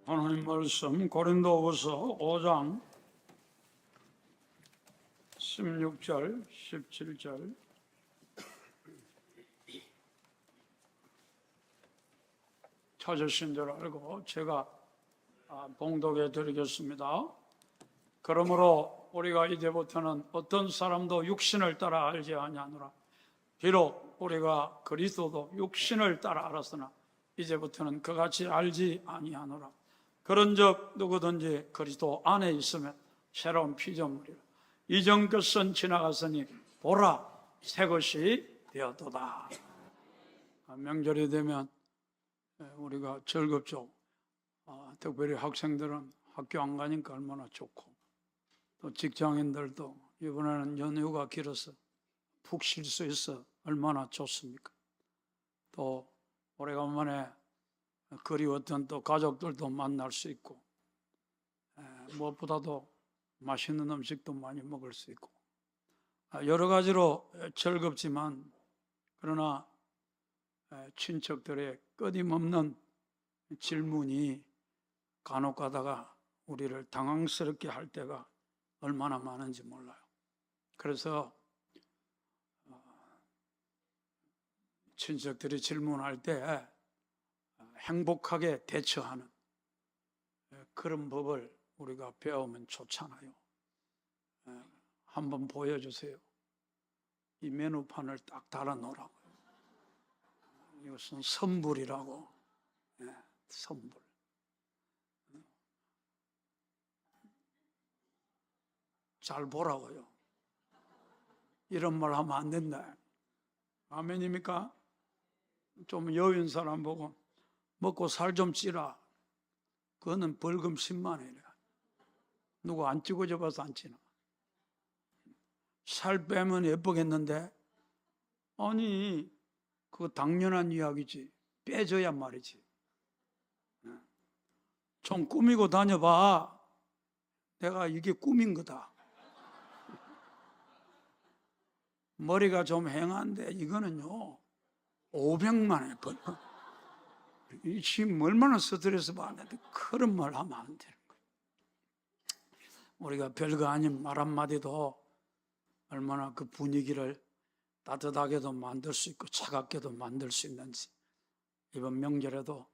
하나님 말씀 고린도후서 5장 16절 17절 찾으신 줄 알고 제가 봉독해 드리겠습니다. 그러므로 우리가 이제부터는 어떤 사람도 육신을 따라 알지 아니하노라. 비록 우리가 그리스도도 육신을 따라 알았으나 이제부터는 그같이 알지 아니하노라. 그런즉 누구든지 그리스도 안에 있으면 새로운 피조물이라. 이전 것은 지나갔으니 보라 새 것이 되었도다. 명절이 되면 우리가 즐겁죠. 특별히 학생들은 학교 안 가니까 얼마나 좋고, 또 직장인들도 이번에는 연휴가 길어서 푹 쉴 수 있어 얼마나 좋습니까? 또 오래간만에 그리웠던 또 가족들도 만날 수 있고, 무엇보다도 맛있는 음식도 많이 먹을 수 있고, 여러 가지로 즐겁지만 그러나 친척들의 끊임없는 질문이 간혹 가다가 우리를 당황스럽게 할 때가 얼마나 많은지 몰라요. 그래서 친척들이 질문할 때 행복하게 대처하는 그런 법을 우리가 배우면 좋잖아요. 한번 보여주세요. 이 메뉴판을 딱 달아놓으라고요. 이것은 선불이라고. 선불. 잘 보라고요. 이런 말 하면 안 된다. 아멘입니까? 좀 여인 사람 보고 먹고 살 좀 찌라. 그거는 벌금 10만 원이래. 누구 안 찍어줘 봐서 안 찌나. 살 빼면 예쁘겠는데? 아니, 그거 당연한 이야기지. 빼줘야 말이지. 좀 꾸미고 다녀봐. 내가 이게 꿈인 거다. 머리가 좀 행한데 이거는요 500만 원에 벌금. 이 지금 얼마나 스트레스 받는데 그런 말 하면 안 되는 거예요. 우리가 별거 아닌 말 한마디도 얼마나 그 분위기를 따뜻하게도 만들 수 있고 차갑게도 만들 수 있는지, 이번 명절에도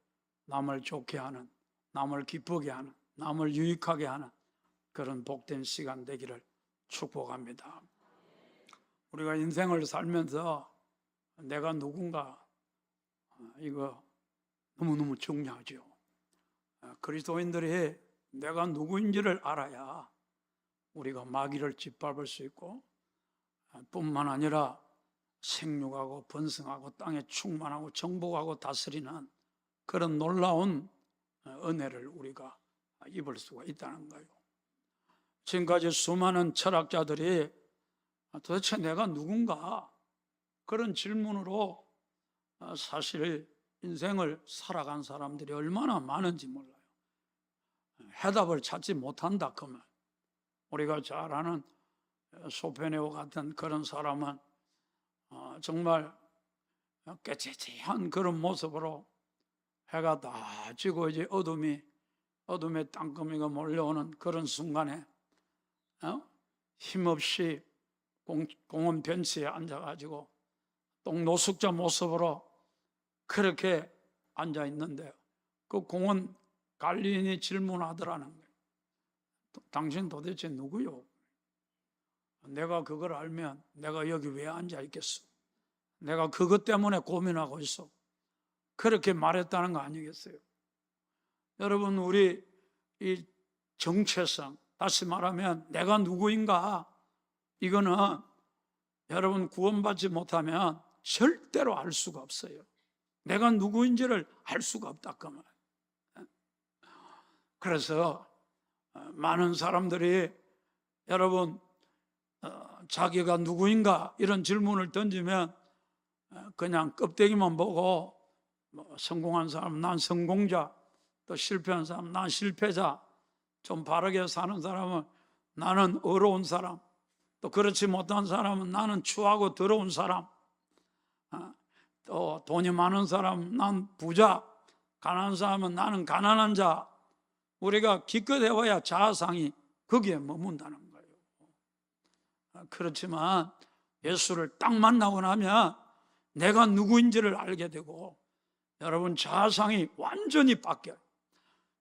남을 좋게 하는, 남을 기쁘게 하는, 남을 유익하게 하는 그런 복된 시간 되기를 축복합니다. 우리가 인생을 살면서 내가 누군가, 이거 너무너무 중요하죠. 그리스도인들이 내가 누구인지를 알아야 우리가 마귀를 짓밟을 수 있고, 뿐만 아니라 생육하고 번성하고 땅에 충만하고 정복하고 다스리는 그런 놀라운 은혜를 우리가 입을 수가 있다는 거예요. 지금까지 수많은 철학자들이 도대체 내가 누군가, 그런 질문으로 사실 인생을 살아간 사람들이 얼마나 많은지 몰라요. 해답을 찾지 못한다 그러면, 우리가 잘 아는 소페네오 같은 그런 사람은 정말 깨끗한 그런 모습으로 해가 다 지고 이제 어둠의 땅거미가 몰려오는 그런 순간에 힘없이 공원 벤치에 앉아가지고 똥노숙자 모습으로 그렇게 앉아 있는데요. 그 공원 관리인이 질문하더라는 거예요. 당신 도대체 누구요? 내가 그걸 알면 내가 여기 왜 앉아 있겠어? 내가 그것 때문에 고민하고 있어. 그렇게 말했다는 거 아니겠어요? 여러분, 우리 이 정체성, 다시 말하면 내가 누구인가, 이거는 여러분 구원받지 못하면 절대로 알 수가 없어요. 내가 누구인지를 알 수가 없다 그 말. 그래서 많은 사람들이 여러분 자기가 누구인가 이런 질문을 던지면 그냥 껍데기만 보고, 성공한 사람 난 성공자, 또 실패한 사람 난 실패자, 좀 바르게 사는 사람은 나는 어려운 사람, 또 그렇지 못한 사람은 나는 추하고 더러운 사람, 또 돈이 많은 사람 난 부자, 가난한 사람은 나는 가난한 자, 우리가 기껏 해봐야 자아상이 거기에 머문다는 거예요. 그렇지만 예수를 딱 만나고 나면 내가 누구인지를 알게 되고 여러분 자아상이 완전히 바뀌어요.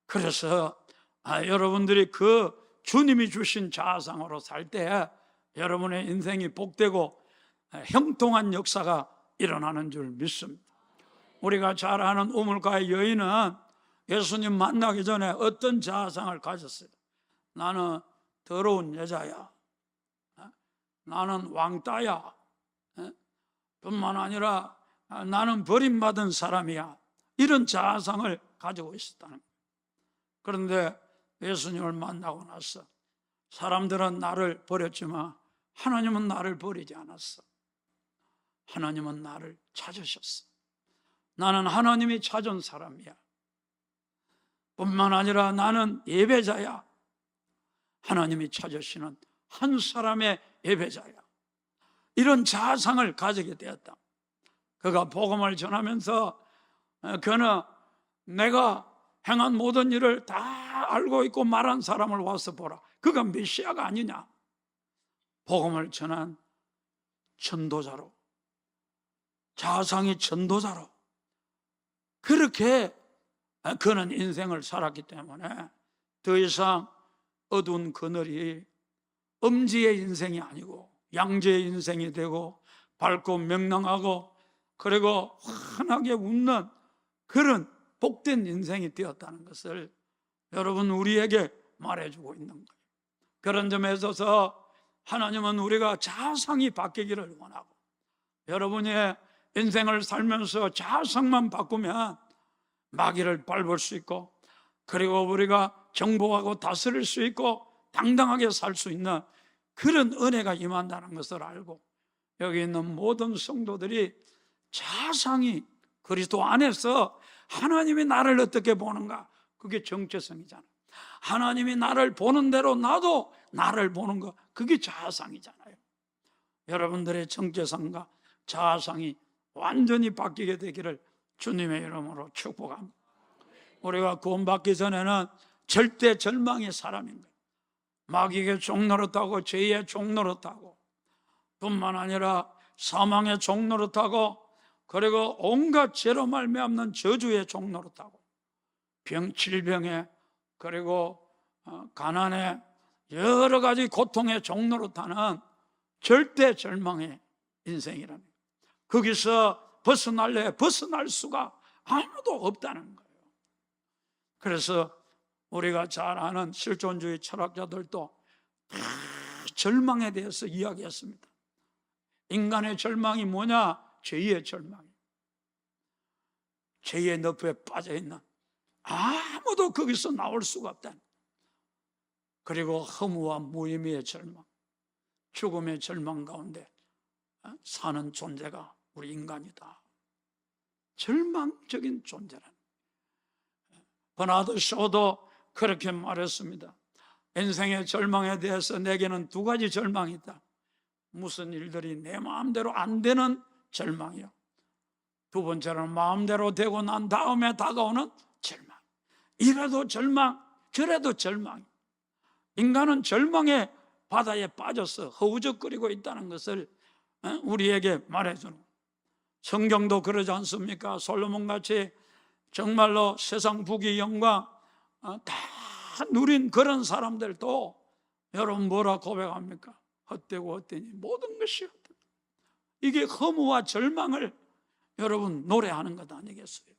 그래서 여러분들이 그 주님이 주신 자아상으로 살 때 여러분의 인생이 복되고 형통한 역사가 일어나는 줄 믿습니다. 우리가 잘 아는 우물가의 여인은 예수님 만나기 전에 어떤 자아상을 가졌어요? 나는 더러운 여자야, 나는 왕따야, 뿐만 아니라 나는 버림받은 사람이야, 이런 자아상을 가지고 있었다는 거예요. 그런데 예수님을 만나고 나서 사람들은 나를 버렸지만 하나님은 나를 버리지 않았어. 하나님은 나를 찾으셨어. 나는 하나님이 찾은 사람이야. 뿐만 아니라 나는 예배자야. 하나님이 찾으시는 한 사람의 예배자야. 이런 자아상을 가지게 되었다. 그가 복음을 전하면서 그는 내가 행한 모든 일을 다 알고 있고 말한 사람을 와서 보라. 그가 메시아가 아니냐. 복음을 전한 전도자로, 자아상이 전도자로 그렇게 그는 인생을 살았기 때문에 더 이상 어두운 그늘이 엄지의 인생이 아니고 양지의 인생이 되고 밝고 명랑하고 그리고 환하게 웃는 그런 복된 인생이 되었다는 것을 여러분 우리에게 말해주고 있는 거예요. 그런 점에 있어서 하나님은 우리가 자아상이 바뀌기를 원하고 여러분의 인생을 살면서 자아상만 바꾸면 마귀를 밟을 수 있고 그리고 우리가 정복하고 다스릴 수 있고 당당하게 살 수 있는 그런 은혜가 임한다는 것을 알고 여기 있는 모든 성도들이 자아상이 그리스도 안에서 하나님이 나를 어떻게 보는가, 그게 정체성이잖아요. 하나님이 나를 보는 대로 나도 나를 보는 거, 그게 자아상이잖아요. 여러분들의 정체성과 자아상이 완전히 바뀌게 되기를 주님의 이름으로 축복합니다. 우리가 구원받기 전에는 절대 절망의 사람인 거예요. 마귀에게 종노릇하고 죄의 종노릇하고 뿐만 아니라 사망의 종노릇하고 그리고 온갖 죄로 말미암는 저주의 종노릇하고 질병에 그리고 가난에 여러 가지 고통의 종노릇하는 절대 절망의 인생이랍니다. 거기서 벗어날 수가 아무도 없다는 거예요. 그래서 우리가 잘 아는 실존주의 철학자들도 다 절망에 대해서 이야기했습니다. 인간의 절망이 뭐냐? 죄의 절망이에요. 죄의 늪에 빠져있는 아무도 거기서 나올 수가 없다는. 그리고 허무와 무의미의 절망, 죽음의 절망 가운데 사는 존재가 우리 인간이다. 절망적인 존재라는. 버나드 쇼도 그렇게 말했습니다. 인생의 절망에 대해서 내게는 두 가지 절망이 있다. 무슨 일들이 내 마음대로 안 되는 절망이요, 두 번째로는 마음대로 되고 난 다음에 다가오는 절망. 이래도 절망, 저래도 절망. 인간은 절망의 바다에 빠져서 허우적거리고 있다는 것을 우리에게 말해주는. 성경도 그러지 않습니까? 솔로몬같이 정말로 세상 부귀 영광 다 누린 그런 사람들도 여러분 뭐라 고백합니까? 헛되고 헛되니 모든 것이 헛되다. 이게 허무와 절망을 여러분 노래하는 것 아니겠어요?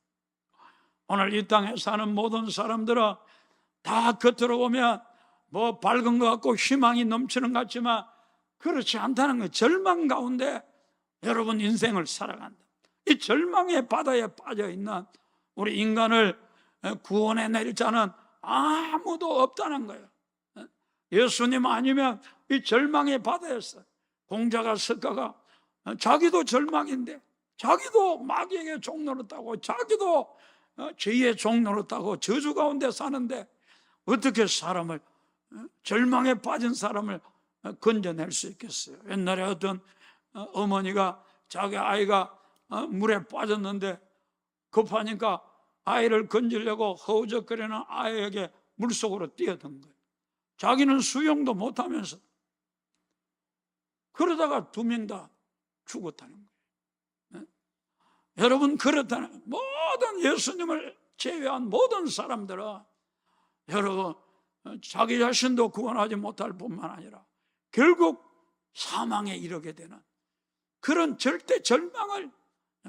오늘 이 땅에 사는 모든 사람들은 다 겉으로 보면 뭐 밝은 것 같고 희망이 넘치는 것 같지만 그렇지 않다는 거예요. 절망 가운데 여러분 인생을 살아간다. 이 절망의 바다에 빠져있는 우리 인간을 구원해낼 자는 아무도 없다는 거예요. 예수님 아니면 이 절망의 바다에서 공자가 석가가 자기도 절망인데 자기도 마귀에게 종노릇하고 자기도 죄의 종노릇하고 저주 가운데 사는데 어떻게 사람을, 절망에 빠진 사람을 건져낼 수 있겠어요? 옛날에 어떤 어머니가 자기 아이가 물에 빠졌는데 급하니까 아이를 건지려고 허우적거리는 아이에게 물속으로 뛰어든 거예요. 자기는 수영도 못하면서. 그러다가 2명 다 죽었다는 거예요. 여러분, 그렇다는 모든 예수님을 제외한 모든 사람들은 여러분 자기 자신도 구원하지 못할 뿐만 아니라 결국 사망에 이르게 되는 그런 절대 절망을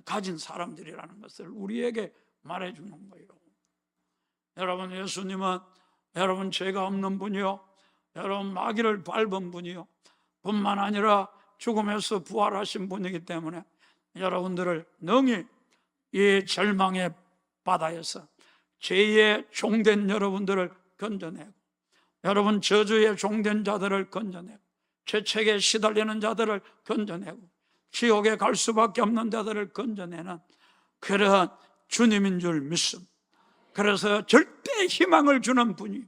가진 사람들이라는 것을 우리에게 말해주는 거예요. 여러분, 예수님은 여러분 죄가 없는 분이요, 여러분 마귀를 밟은 분이요, 뿐만 아니라 죽음에서 부활하신 분이기 때문에 여러분들을 능히 이 절망의 바다에서 죄의 종된 여러분들을 건져내고, 여러분 저주의 종된 자들을 건져내고, 죄책에 시달리는 자들을 건져내고, 지옥에 갈 수밖에 없는 자들을 건져내는 그러한 주님인 줄 믿습니다. 그래서 절대 희망을 주는 분이,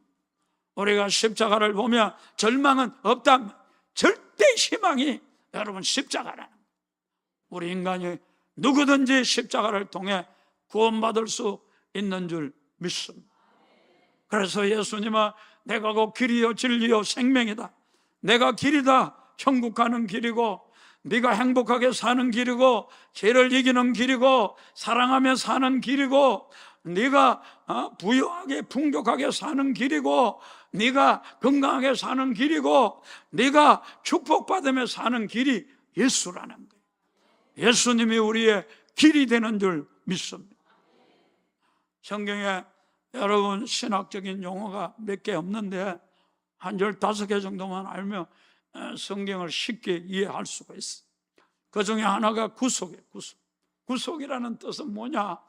우리가 십자가를 보면 절망은 없다, 절대 희망이 여러분 십자가라는 거예요. 우리 인간이 누구든지 십자가를 통해 구원받을 수 있는 줄 믿습니다. 그래서 예수님은 내가 곧 길이요 진리요 생명이다, 내가 길이다, 천국 가는 길이고 네가 행복하게 사는 길이고 죄를 이기는 길이고 사랑하며 사는 길이고 네가 부유하게 풍족하게 사는 길이고 네가 건강하게 사는 길이고 네가 축복받으며 사는 길이 예수라는 거예요. 예수님이 우리의 길이 되는 줄 믿습니다. 성경에 여러분 신학적인 용어가 몇 개 없는데 한 15개 정도만 알면 성경을 쉽게 이해할 수가 있어요. 그 중에 하나가 구속이에요. 구속이라는 뜻은 뭐냐?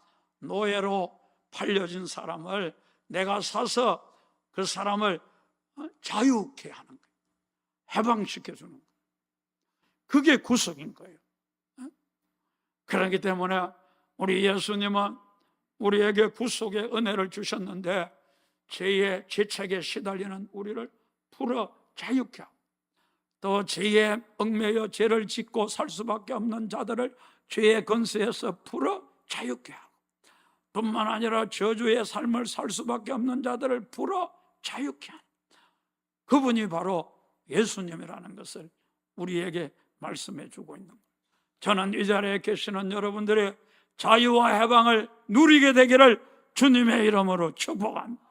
노예로 팔려진 사람을 내가 사서 그 사람을 자유케 하는 거예요. 해방시켜주는 거예요. 그게 구속인 거예요. 그렇기 때문에 우리 예수님은 우리에게 구속의 은혜를 주셨는데 죄의 죄책에 시달리는 우리를 풀어 자유케 하고, 또 죄에 얽매여 죄를 짓고 살 수밖에 없는 자들을 죄의 권세에서 풀어 자유케 하고, 뿐만 아니라 저주의 삶을 살 수밖에 없는 자들을 풀어 자유케 하는 그분이 바로 예수님이라는 것을 우리에게 말씀해 주고 있는 거예요. 저는 이 자리에 계시는 여러분들의 자유와 해방을 누리게 되기를 주님의 이름으로 축복합니다.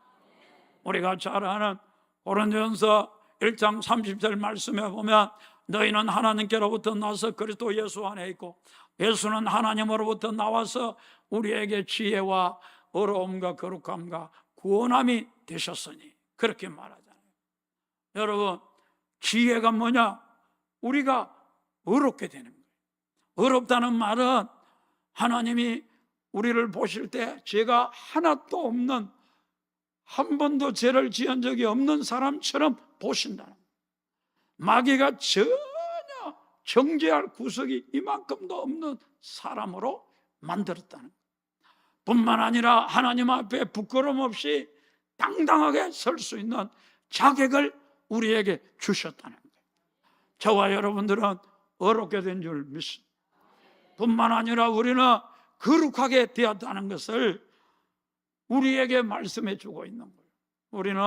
우리가 잘 아는 고린도전서 1장 30절 말씀에 보면 너희는 하나님께로부터 나서 그리스도 예수 안에 있고 예수는 하나님으로부터 나와서 우리에게 지혜와 어려움과 거룩함과 구원함이 되셨으니, 그렇게 말하잖아요. 여러분, 지혜가 뭐냐? 우리가 어렵게 되는 거예요. 어렵다는 말은 하나님이 우리를 보실 때 죄가 하나도 없는, 한 번도 죄를 지은 적이 없는 사람처럼 보신다는 거예요. 마귀가 전혀 정죄할 구석이 이만큼도 없는 사람으로 만들었다는 거예요. 뿐만 아니라 하나님 앞에 부끄럼 없이 당당하게 설 수 있는 자격을 우리에게 주셨다는 거예요. 저와 여러분들은 어렵게 된 줄 믿습니다. 뿐만 아니라 우리는 거룩하게 되었다는 것을 우리에게 말씀해 주고 있는 거예요. 우리는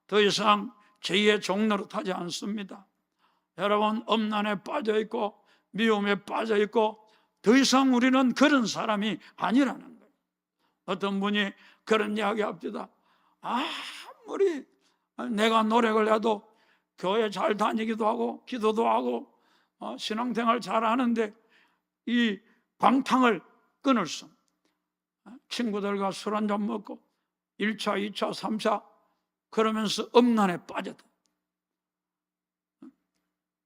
더 이상 죄의 종노릇하지 않습니다. 여러분, 엄난에 빠져 있고 미움에 빠져 있고 더 이상 우리는 그런 사람이 아니라는 거예요. 어떤 분이 그런 이야기 합니다. 아무리 내가 노력을 해도 교회 잘 다니기도 하고 기도도 하고 신앙생활 잘 하는데 이 방탕을 끊을 수 없는, 친구들과 술 한잔 먹고 1차, 2차, 3차 그러면서 엄난에 빠졌다.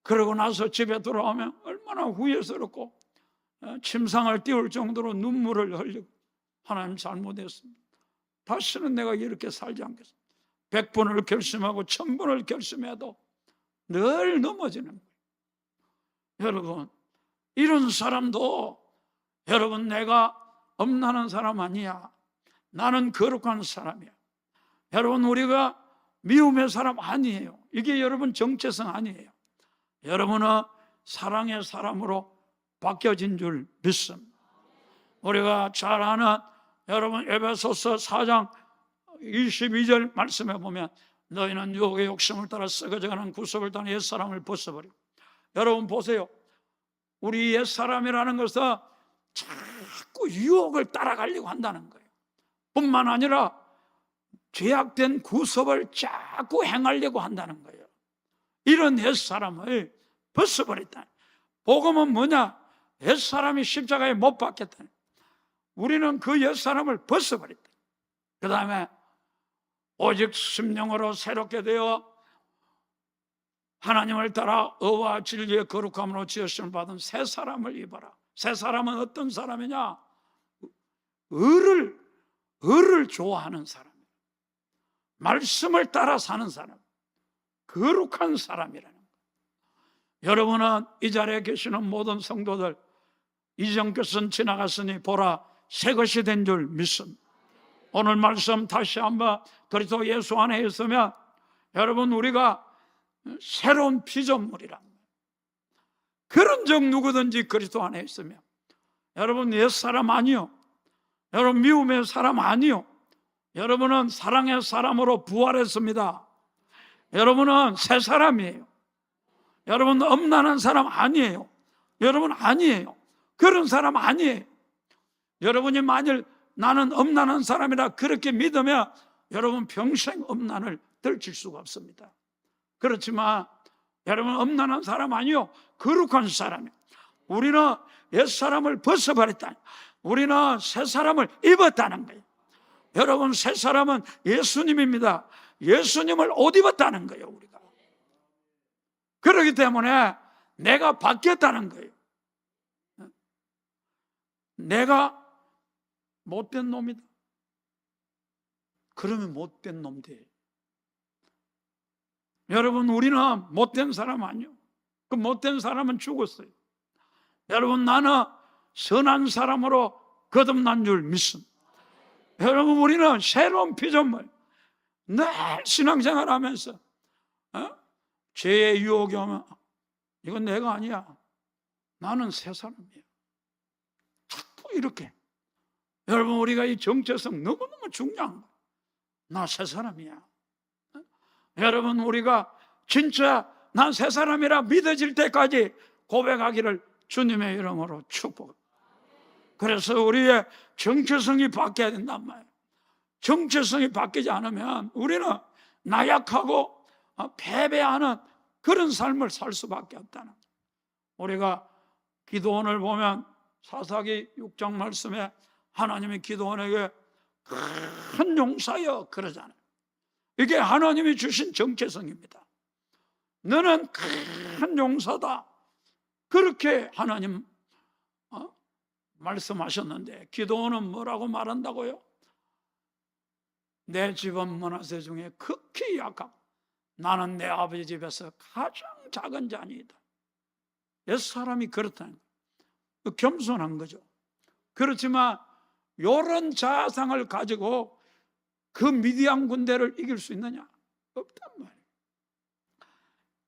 그러고 나서 집에 돌아오면 얼마나 후회스럽고 침상을 띄울 정도로 눈물을 흘리고 하나님 잘못했습니다. 다시는 내가 이렇게 살지 않겠습니다. 100번을 결심하고 1000번을 결심해도 늘 넘어지는 거예요. 여러분, 이런 사람도 여러분 내가 엄난한 사람 아니야. 나는 거룩한 사람이야. 여러분, 우리가 미움의 사람 아니에요. 이게 여러분 정체성 아니에요. 여러분은 사랑의 사람으로 바뀌어진 줄 믿습니다. 우리가 잘 아는 여러분 에베소서 4장 22절 말씀에 보면 너희는 유혹의 욕심을 따라 썩어져가는 구속을 따라 옛사람을 벗어버리고. 여러분 보세요. 우리 옛사람이라는 것은 자꾸 유혹을 따라가려고 한다는 거예요. 뿐만 아니라 죄악된 구속을 자꾸 행하려고 한다는 거예요. 이런 옛사람을 벗어버렸다. 복음은 뭐냐? 옛사람이 십자가에 못 박혔다. 우리는 그 옛사람을 벗어버렸다. 그 다음에 오직 심령으로 새롭게 되어 하나님을 따라 의와 진리의 거룩함으로 지으심을 받은 새 사람을 입어라. 새 사람은 어떤 사람이냐? 의를 좋아하는 사람, 말씀을 따라 사는 사람, 거룩한 사람이라는 거예요. 여러분은 이 자리에 계시는 모든 성도들, 이전 것은 지나갔으니 보라 새 것이 된 줄 믿습니다. 오늘 말씀 다시 한번 그리스도 예수 안에 있으면 여러분 우리가 새로운 피조물이란 거예요. 그런 적 누구든지 그리스도 안에 있으면 여러분 옛사람 아니요, 여러분 미움의 사람 아니요, 여러분은 사랑의 사람으로 부활했습니다. 여러분은 새 사람이에요. 여러분 엄난한 사람 아니에요. 여러분 아니에요. 그런 사람 아니에요. 여러분이 만일 나는 엄난한 사람이라 그렇게 믿으면 여러분 평생 엄난을 떨칠 수가 없습니다. 그렇지만 여러분 엄난한 사람 아니요, 거룩한 사람이에요. 우리는 옛사람을 벗어버렸다. 우리는 새 사람을 입었다는 거예요. 여러분 새 사람은 예수님입니다. 예수님을 옷 입었다는 거예요. 우리가 그렇기 때문에 내가 바뀌었다는 거예요. 내가 못된 놈이다. 그러면 못된 놈 돼. 여러분 우리는 못된 사람 아니요. 그 못된 사람은 죽었어요. 여러분 나는 선한 사람으로 거듭난 줄 믿습니다. 여러분 우리는 새로운 피조물. 늘 신앙생활 하면서 죄의 유혹이 오면 이건 내가 아니야, 나는 새 사람이야. 자꾸 이렇게. 여러분 우리가 이 정체성 너무너무 중요한 거야. 나 새 사람이야. 여러분 우리가 진짜 난 새 사람이라 믿어질 때까지 고백하기를 주님의 이름으로 축복합니다. 그래서 우리의 정체성이 바뀌어야 된단 말이에요. 정체성이 바뀌지 않으면 우리는 나약하고 패배하는 그런 삶을 살 수밖에 없다는 거예요. 우리가 기도원을 보면 사사기 6장 말씀에 하나님이 기도원에게 큰 용사여 그러잖아요. 이게 하나님이 주신 정체성입니다. 너는 큰 용사다. 그렇게 하나님 말씀하셨는데 기도원은 뭐라고 말한다고요? 내 집안 므낫세 중에 극히 약하고 나는 내 아버지 집에서 가장 작은 자니이다. 옛사람이 그렇다는 거예요. 겸손한 거죠. 그렇지만 이런 자상을 가지고 그 미디안 군대를 이길 수 있느냐? 없단 말이에요.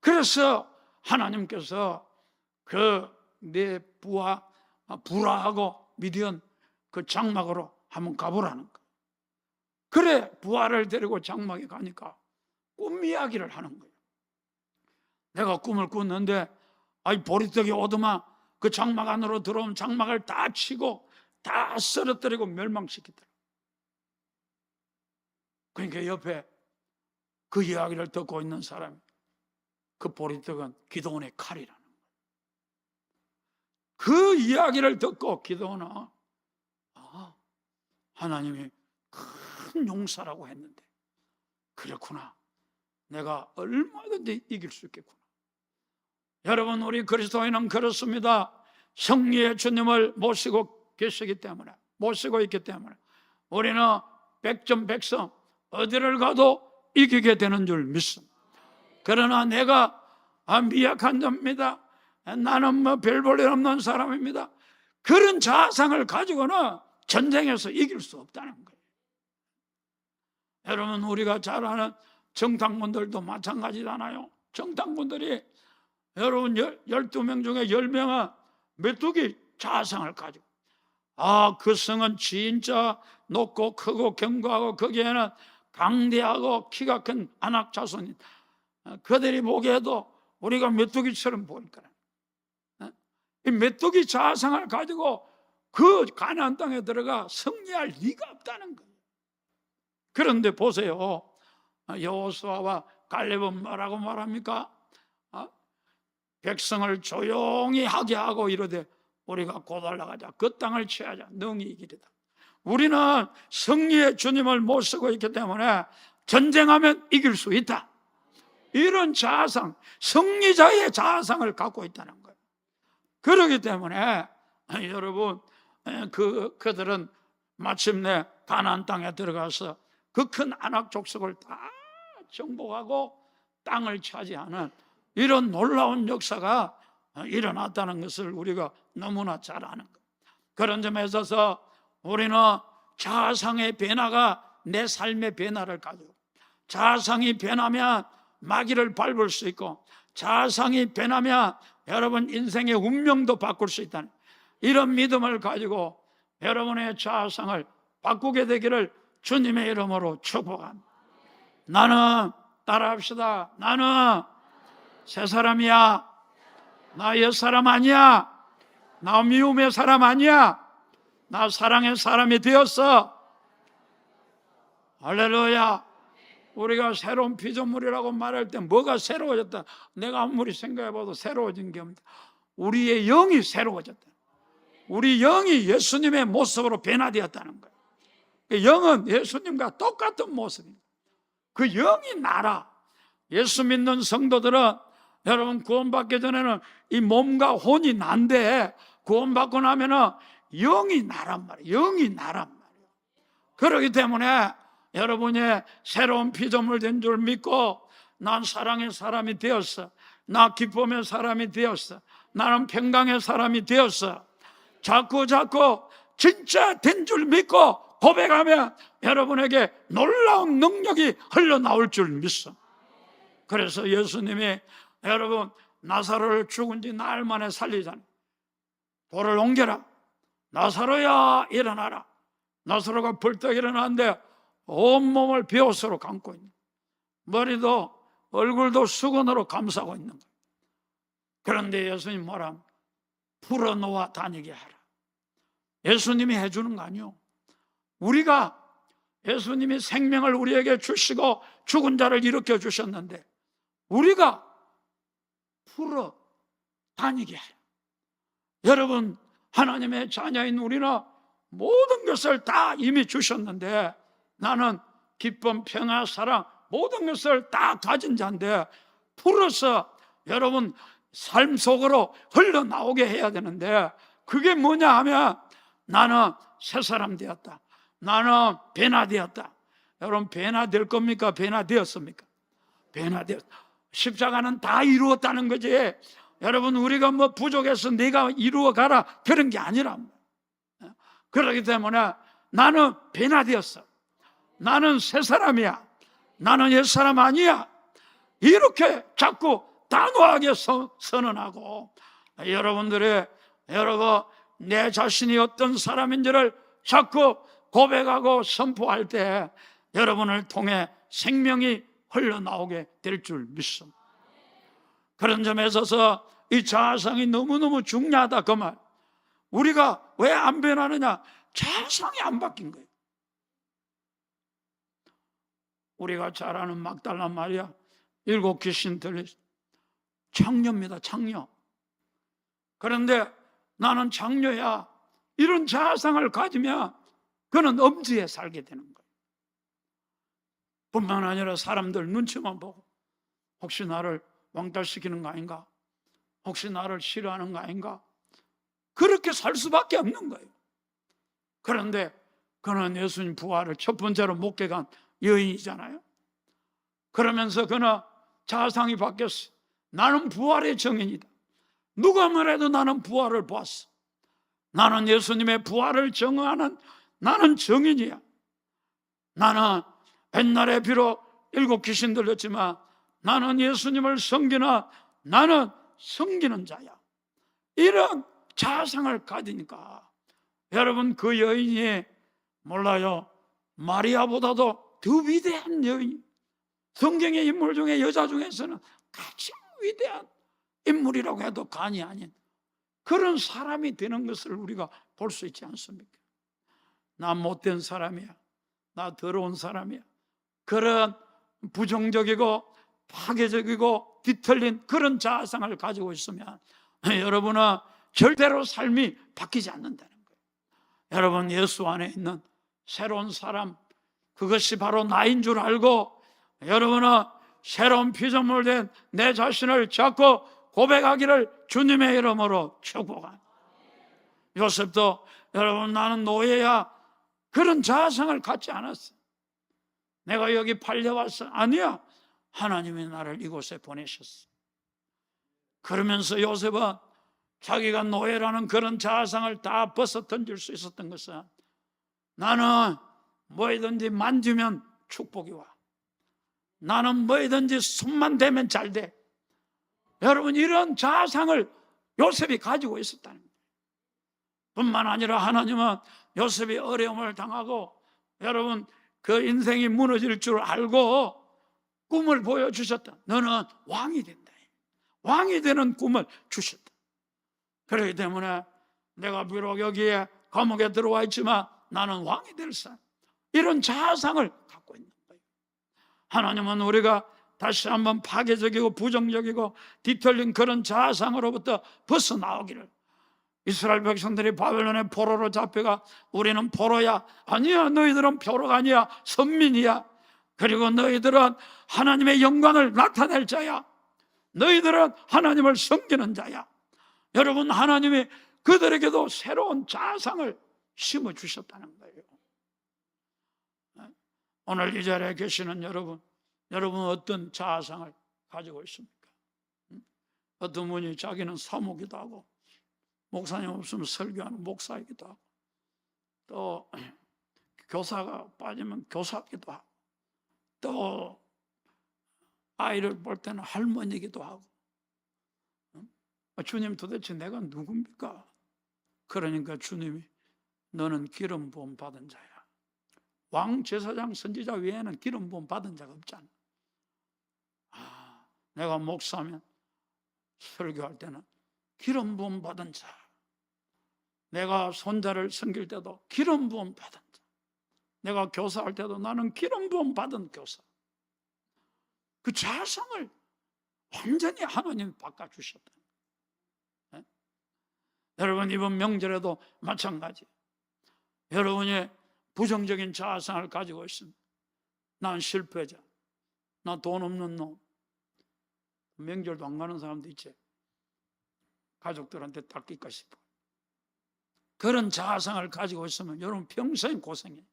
그래서 하나님께서 내 부하 부라하고 미디안 그 장막으로 한번 가보라는 거예요. 그래 부하를 데리고 장막에 가니까 꿈 이야기를 하는 거예요. 내가 꿈을 꿨는데 보리떡이 오더만 그 장막 안으로 들어오면 장막을 다 치고 다 쓰러뜨리고 멸망시키더라. 그러니까 옆에 그 이야기를 듣고 있는 사람이 그 보리떡은 기도원의 칼이라는 거예요. 그 이야기를 듣고 기도원은 하나님이 큰 용사라고 했는데 그렇구나, 내가 얼마든지 이길 수 있겠구나. 여러분 우리 그리스도인은 그렇습니다. 승리의 주님을 모시고 계시기 때문에, 모시고 있기 때문에 우리는 백전백승 어디를 가도 이기게 되는 줄 믿습니다. 그러나 내가 미약한 자입니다, 나는 별 볼 일 없는 사람입니다, 그런 자상을 가지고는 전쟁에서 이길 수 없다는 거예요. 여러분 우리가 잘 아는 정탐꾼들도 마찬가지잖아요. 정탐꾼들이 여러분 12명 중에 10명은 메뚜기 자상을 가지고 그 성은 진짜 높고 크고 견고하고 거기에는 강대하고 키가 큰 아낙 자손이 그들이 보기에도 우리가 메뚜기처럼 보일 거라. 이 메뚜기 자상을 가지고 그 가나안 땅에 들어가 승리할 리가 없다는 거예요. 그런데 보세요, 여호수아와 갈렙은 뭐라고 말합니까? 백성을 조용히 하게 하고 이르되 우리가 곧 올라가자. 그 땅을 취하자. 능히 이기리다. 우리는 승리의 주님을 모시고 있기 때문에 전쟁하면 이길 수 있다. 이런 자아상, 승리자의 자아상을 갖고 있다는 거예요. 그렇기 때문에 여러분, 그들은 마침내 가나안 땅에 들어가서 그 큰 아낙 족속을 다 정복하고 땅을 차지하는 이런 놀라운 역사가 일어났다는 것을 우리가 너무나 잘 아는 거예요. 그런 점에 있어서 우리는 자아상의 변화가 내 삶의 변화를 가지고, 자아상이 변하면 마귀를 밟을 수 있고, 자아상이 변하면 여러분 인생의 운명도 바꿀 수 있다는 이런 믿음을 가지고 여러분의 자아상을 바꾸게 되기를 주님의 이름으로 축복합니다. 나는, 따라합시다, 나는 새 사람이야. 나 옛 사람 아니야. 나 미움의 사람 아니야. 나 사랑의 사람이 되었어. 할렐루야. 우리가 새로운 피조물이라고 말할 때 뭐가 새로워졌다? 내가 아무리 생각해봐도 새로워진 게 없다. 우리의 영이 새로워졌다. 우리 영이 예수님의 모습으로 변화되었다는 거예요. 그 영은 예수님과 똑같은 모습입니다. 그 영이 나라. 예수 믿는 성도들은 여러분 구원받기 전에는 이 몸과 혼이 난데 구원받고 나면은 영이 나란 말이에요. 영이 나란 말이에요. 그렇기 때문에 여러분의 새로운 피조물 된 줄 믿고 난 사랑의 사람이 되었어. 나 기쁨의 사람이 되었어. 나는 평강의 사람이 되었어. 자꾸 진짜 된 줄 믿고 고백하면 여러분에게 놀라운 능력이 흘러나올 줄 믿어. 그래서 예수님이 여러분 나사로를 죽은 지 나흘 만에 살리잖아요. 돌을 옮겨라. 나사로야 일어나라. 나사로가 벌떡 일어나는데 온몸을 베옷으로 감고 있는, 머리도 얼굴도 수건으로 감싸고 있는 거예요. 그런데 예수님 뭐라? 풀어놓아 다니게 하라. 예수님이 해주는 거 아니요. 우리가 예수님이 생명을 우리에게 주시고 죽은 자를 일으켜 주셨는데 우리가 풀어 다니게 하라. 여러분, 하나님의 자녀인 우리는 모든 것을 다 이미 주셨는데 나는 기쁨, 평화, 사랑 모든 것을 다 가진 자인데 풀어서 여러분 삶 속으로 흘러나오게 해야 되는데 그게 뭐냐 하면 나는 새 사람 되었다. 나는 변화되었다. 여러분 변화될 겁니까? 변화되었습니까? 변화되었다. 십자가는 다 이루었다는 거지. 여러분 우리가 뭐 부족해서 네가 이루어 가라 그런 게 아니라. 그렇기 때문에 나는 변화되었어. 나는 새 사람이야. 나는 옛 사람 아니야. 이렇게 자꾸 단호하게 선언하고 여러분 내 자신이 어떤 사람인지를 자꾸 고백하고 선포할 때 여러분을 통해 생명이 흘러나오게 될 줄 믿습니다. 그런 점에 있어서 이 자아상이 너무너무 중요하다 그 말. 우리가 왜 안 변하느냐? 자아상이 안 바뀐 거예요. 우리가 잘 아는 막달라 마리아 7 귀신 들린 장녀입니다. 장녀. 그런데 나는 장녀야 이런 자아상을 가지면 그는 엄지에 살게 되는 거예요. 뿐만 아니라 사람들 눈치만 보고 혹시 나를 왕따시키는 거 아닌가? 혹시 나를 싫어하는 거 아닌가? 그렇게 살 수밖에 없는 거예요. 그런데 그는 예수님 부활을 첫 번째로 목격한 여인이잖아요. 그러면서 그는 자아상이 바뀌었어. 나는 부활의 증인이다. 누가 뭐래도 나는 부활을 보았어. 나는 예수님의 부활을 증언하는 나는 증인이야. 나는 옛날에 비록 7 귀신 들렸지만 나는 예수님을 섬기는 나는 섬기는 자야. 이런 자아상을 가지니까 여러분 그 여인이 몰라요 마리아보다도 더 위대한 여인, 성경의 인물 중에 여자 중에서는 가장 위대한 인물이라고 해도 과언이 아닌 그런 사람이 되는 것을 우리가 볼 수 있지 않습니까? 나 못된 사람이야, 나 더러운 사람이야, 그런 부정적이고 파괴적이고 뒤틀린 그런 자아상을 가지고 있으면 여러분은 절대로 삶이 바뀌지 않는다는 거예요. 여러분, 예수 안에 있는 새로운 사람, 그것이 바로 나인 줄 알고 여러분은 새로운 피조물 된 내 자신을 잡고 고백하기를 주님의 이름으로 축복합니다. 요셉도 여러분, 나는 노예야, 그런 자아상을 갖지 않았어. 내가 여기 팔려왔어. 아니야, 하나님이 나를 이곳에 보내셨어. 그러면서 요셉은 자기가 노예라는 그런 자아상을 다 벗어 던질 수 있었던 것은 나는 뭐든지 만지면 축복이 와, 나는 뭐든지 손만 대면 잘 돼. 여러분, 이런 자아상을 요셉이 가지고 있었다는 거예요. 뿐만 아니라 하나님은 요셉이 어려움을 당하고 여러분 그 인생이 무너질 줄 알고 꿈을 보여주셨다. 너는 왕이 된다. 왕이 되는 꿈을 주셨다. 그렇기 때문에 내가 비록 여기에 감옥에 들어와 있지만 나는 왕이 될 사람, 이런 자아상을 갖고 있는 거예요. 하나님은 우리가 다시 한번 파괴적이고 부정적이고 뒤틀린 그런 자아상으로부터 벗어나오기를, 이스라엘 백성들이 바벨론의 포로로 잡혀가 우리는 포로야, 아니야, 너희들은 포로가 아니야, 선민이야, 그리고 너희들은 하나님의 영광을 나타낼 자야, 너희들은 하나님을 섬기는 자야. 여러분, 하나님이 그들에게도 새로운 자아상을 심어주셨다는 거예요. 오늘 이 자리에 계시는 여러분, 여러분 어떤 자아상을 가지고 있습니까? 어떤 분이 자기는 사모기도 하고 목사님 없으면 설교하는 목사이기도 하고 또 교사가 빠지면 교사기도 하고 또 아이를 볼 때는 할머니기도 하고, 주님 도대체 내가 누굽니까? 그러니까 주님이 너는 기름 부음 받은 자야. 왕, 제사장, 선지자 외에는 기름 부음 받은 자가 없잖아. 내가 목사면 설교할 때는 기름 부음 받은 자, 내가 손자를 섬길 때도 기름 부음 받은 자, 내가 교사할 때도 나는 기름 부음 받은 교사. 그 자성을 완전히 하나님 바꿔주셨다. 네? 여러분, 이번 명절에도 마찬가지. 여러분이 부정적인 자아상을 가지고 있습니다. 난 실패자, 나 돈 없는 놈. 명절도 안 가는 사람도 있지. 가족들한테 닦일까 싶어. 그런 자아상을 가지고 있으면 여러분 평생 고생해.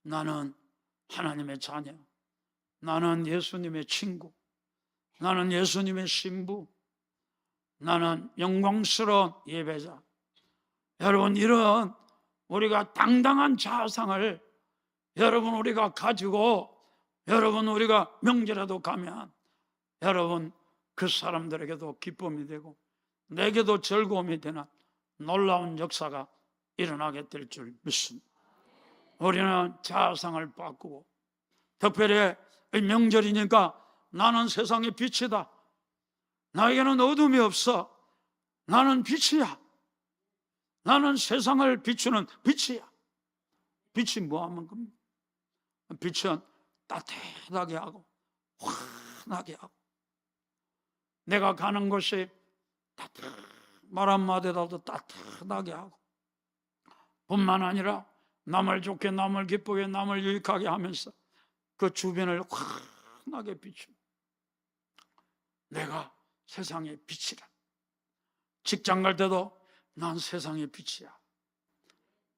나는 하나님의 자녀, 나는 예수님의 친구, 나는 예수님의 신부, 나는 영광스러운 예배자. 여러분, 이런 우리가 당당한 자아상을 여러분 우리가 가지고 여러분 우리가 명절에도 가면 여러분 그 사람들에게도 기쁨이 되고 내게도 즐거움이 되는 놀라운 역사가 일어나게 될 줄 믿습니다. 우리는 자아상을 바꾸고 특별히 명절이니까 나는 세상의 빛이다, 나에게는 어둠이 없어, 나는 빛이야, 나는 세상을 비추는 빛이야. 빛이 뭐 하는 겁니까? 빛은 따뜻하게 하고 환하게 하고 내가 가는 곳이 말 한마디라도 따뜻하게 하고 뿐만 아니라 남을 좋게 남을 기쁘게 남을 유익하게 하면서 그 주변을 환하게 비추고 내가 세상의 빛이라. 직장 갈 때도 난 세상의 빛이야.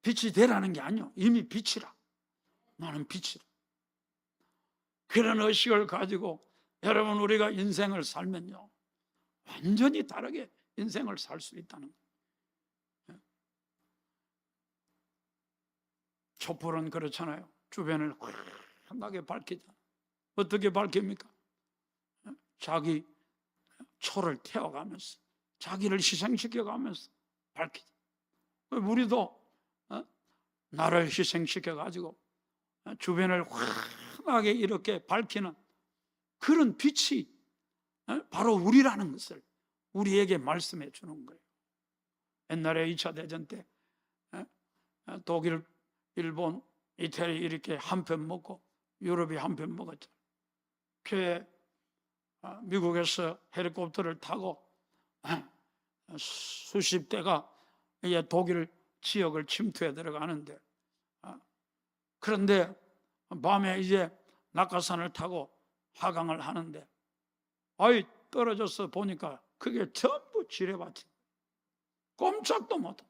빛이 되라는 게 아니요, 이미 빛이라. 나는 빛이라. 그런 의식을 가지고 여러분 우리가 인생을 살면요 완전히 다르게 인생을 살 수 있다는 거예요. 촛불은 그렇잖아요. 주변을 환하게 밝히자. 어떻게 밝힙니까? 자기 초를 태워가면서 자기를 희생시켜가면서 밝히자. 우리도 나를 희생시켜가지고 주변을 환하게 이렇게 밝히는 그런 빛이 바로 우리라는 것을 우리에게 말씀해 주는 거예요. 옛날에 2차 대전 때 독일, 일본, 이태리 이렇게 한 편 먹고 유럽이 한 편 먹었죠. 그 미국에서 헬리콥터를 타고 수십 대가 독일 지역을 침투해 들어가는데, 그런데 밤에 이제 낙하산을 타고 하강을 하는데 떨어져서 보니까 그게 전부 지뢰밭이, 꼼짝도 못해.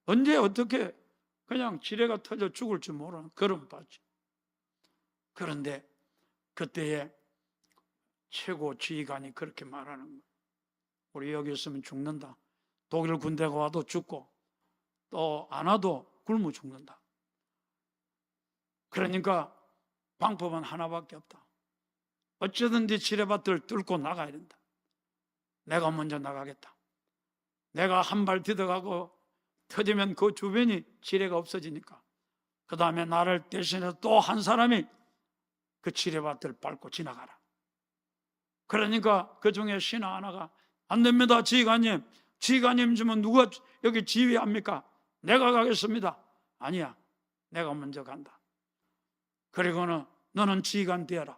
언제 어떻게 그냥 지뢰가 터져 죽을지 모르는 그런 밭이. 그런데 그때에 최고 지휘관이 그렇게 말하는 거예요. 우리 여기 있으면 죽는다. 독일 군대가 와도 죽고 또 안 와도 굶어 죽는다. 그러니까 방법은 하나밖에 없다. 어쩌든지 지뢰밭을 뚫고 나가야 된다. 내가 먼저 나가겠다. 내가 한 발 디뎌가고 터지면 그 주변이 지뢰가 없어지니까 그 다음에 나를 대신해서 또 한 사람이 그 지뢰밭을 밟고 지나가라. 그러니까 그 중에 신하 하나가 안 됩니다, 지휘관님. 지휘관님 주면 누가 여기 지휘합니까? 내가 가겠습니다. 아니야, 내가 먼저 간다. 그리고는 너는 지휘관 되어라.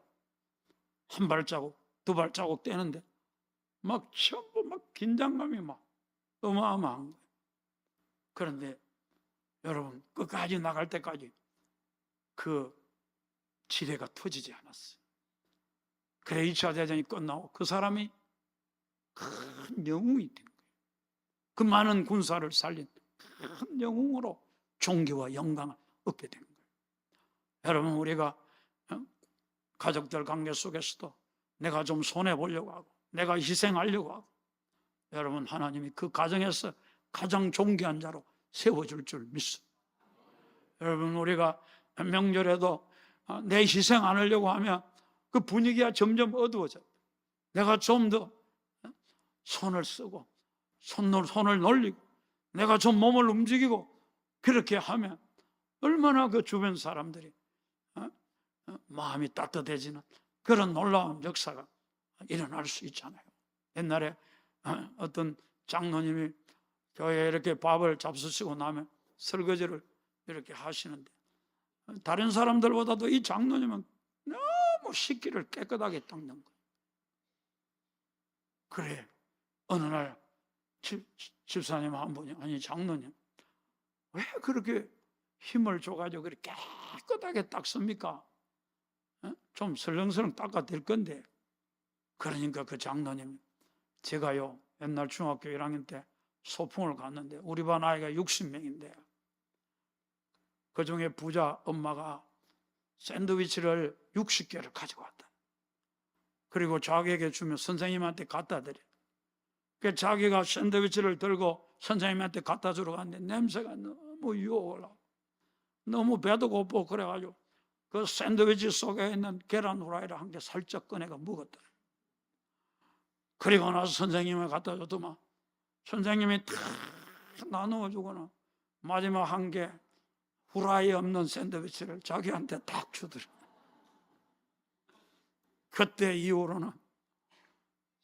한 발자국, 두 발자국 떼는데 막 전부 막 긴장감이 막 어마어마한 거예요. 그런데 여러분, 끝까지 나갈 때까지 그 지뢰가 터지지 않았어요. 그래 2차 대전이 끝나고 그 사람이 큰 영웅이 된 거예요. 그 많은 군사를 살린 큰 영웅으로 존귀와 영광을 얻게 된 거예요. 여러분, 우리가 가족들 관계 속에서도 내가 좀 손해보려고 하고 내가 희생하려고 하고, 여러분, 하나님이 그 가정에서 가장 존귀한 자로 세워줄 줄 믿습니다. 여러분, 우리가 명절에도 내 희생 안 하려고 하면 그 분위기가 점점 어두워져요. 내가 좀 더 손을 쓰고 손을 놀리고 내가 좀 몸을 움직이고 그렇게 하면 얼마나 그 주변 사람들이 마음이 따뜻해지는 그런 놀라운 역사가 일어날 수 있잖아요. 옛날에 어떤 장로님이 교회에 이렇게 밥을 잡수시고 나면 설거지를 이렇게 하시는데 다른 사람들보다도 이 장로님은 너무 식기를 깨끗하게 닦는 거예요. 그래, 어느 날 집사님 한 분이, 아니 장로님 왜 그렇게 힘을 줘가지고 그렇게 깨끗하게 닦습니까? 좀 설렁설렁 닦아 될 건데. 그러니까 그 장로님, 제가요 옛날 중학교 1학년 때 소풍을 갔는데 우리 반 아이가 60명인데 그 중에 부자 엄마가 샌드위치를 60개를 가지고 왔다. 그리고 자기에게 주면 선생님한테 갖다 드려. 그 자기가 샌드위치를 들고 선생님한테 갖다 주러 갔는데 냄새가 너무 유혹을 하고 너무 배도 고프고 그래가지고 그 샌드위치 속에 있는 계란 후라이를 한 개 살짝 꺼내가 먹었다. 그리고 나서 선생님을 갖다 줬더만 선생님이 다 나누어주고는 마지막 한 개 후라이 없는 샌드위치를 자기한테 딱 주더라. 그때 이후로는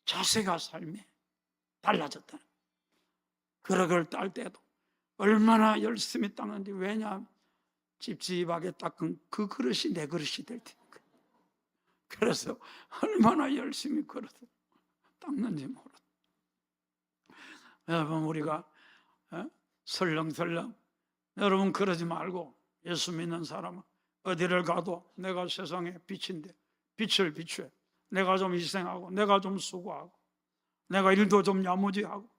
자세가 삶이 달라졌다. 그릇을 딸 때도 얼마나 열심히 닦는지. 왜냐하면 찝찝하게 닦은 그 그릇이 내 그릇이 될 테니까. 그래서 얼마나 열심히 그릇을 닦는지 모르. 여러분, 우리가 설렁설렁, 여러분 그러지 말고 예수 믿는 사람은 어디를 가도 내가 세상의 빛인데 빛을 비추어 내가 좀 희생하고 내가 좀 수고하고 내가 일도 좀 야무지하고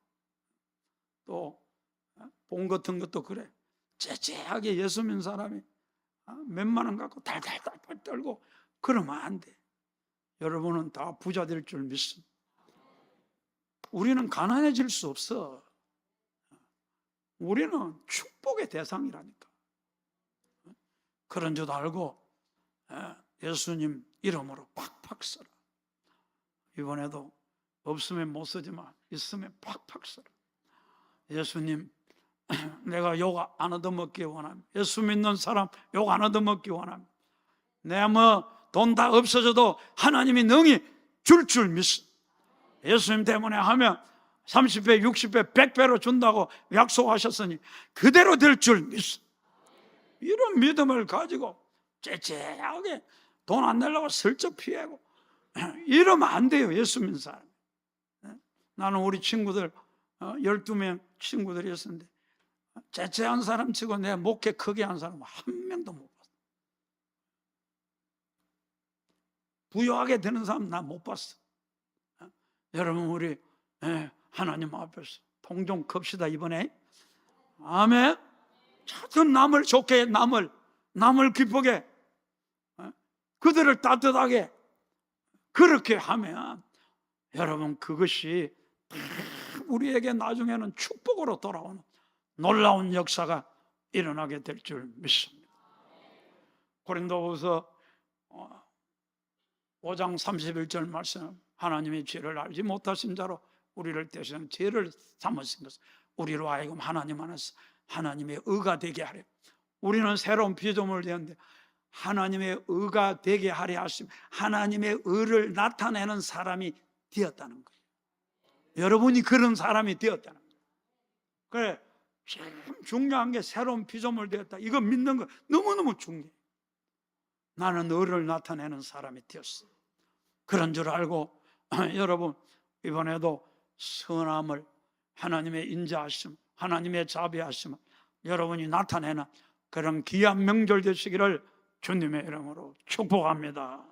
또 본 같은 것도 그래 째째하게 예수 믿는 사람이 몇만 원 갖고 달달달 떨고 그러면 안 돼. 여러분은 다 부자 될 줄 믿습니다. 우리는 가난해질 수 없어. 우리는 축복의 대상이라니까. 그런 줄 알고 예수님 이름으로 팍팍 써라. 이번에도 없으면 못 쓰지만 있으면 팍팍 써라. 예수님, 내가 욕 안 얻어먹기 원합니다. 예수 믿는 사람 욕 안 얻어먹기 원합니다. 내 돈 다 없어져도 하나님이 능히 줄 믿습니다. 예수님 때문에 하면 30배, 60배, 100배로 준다고 약속하셨으니 그대로 될 줄 믿습니다. 이런 믿음을 가지고 째째하게 돈 안 내려고 슬쩍 피하고 이러면 안 돼요. 예수 믿는 사람. 나는 우리 친구들 12명 친구들이 있었는데 째째한 사람 치고 내 목회 크게 한 사람 한 명도 못 봤어. 부유하게 되는 사람 나 못 봤어. 여러분 우리 하나님 앞에서 동정 컵시다 이번에. 아멘. 찾은 남을 좋게, 남을 기쁘게, 그들을 따뜻하게 그렇게 하면 여러분 그것이 우리에게 나중에는 축복으로 돌아오는 놀라운 역사가 일어나게 될 줄 믿습니다. 고린도후서 5장 31절 말씀, 하나님의 죄를 알지 못하신 자로 우리를 대신한 죄를 삼으신 것은 우리로 하여금 하나님 안에서 하나님의 의가 되게 하려. 우리는 새로운 피조물을 되었는데 하나님의 의가 되게 하려 하시면 하나님의 의를 나타내는 사람이 되었다는 거예요. 여러분이 그런 사람이 되었다는 거예요. 그래, 참 중요한 게 새로운 피조물 되었다. 이거 믿는 거 너무너무 중요해요. 나는 의를 나타내는 사람이 되었어. 그런 줄 알고 여러분 이번에도 선함을, 하나님의 인자하심, 하나님의 자비하심 여러분이 나타내는 그런 귀한 명절 되시기를 주님의 이름으로 축복합니다.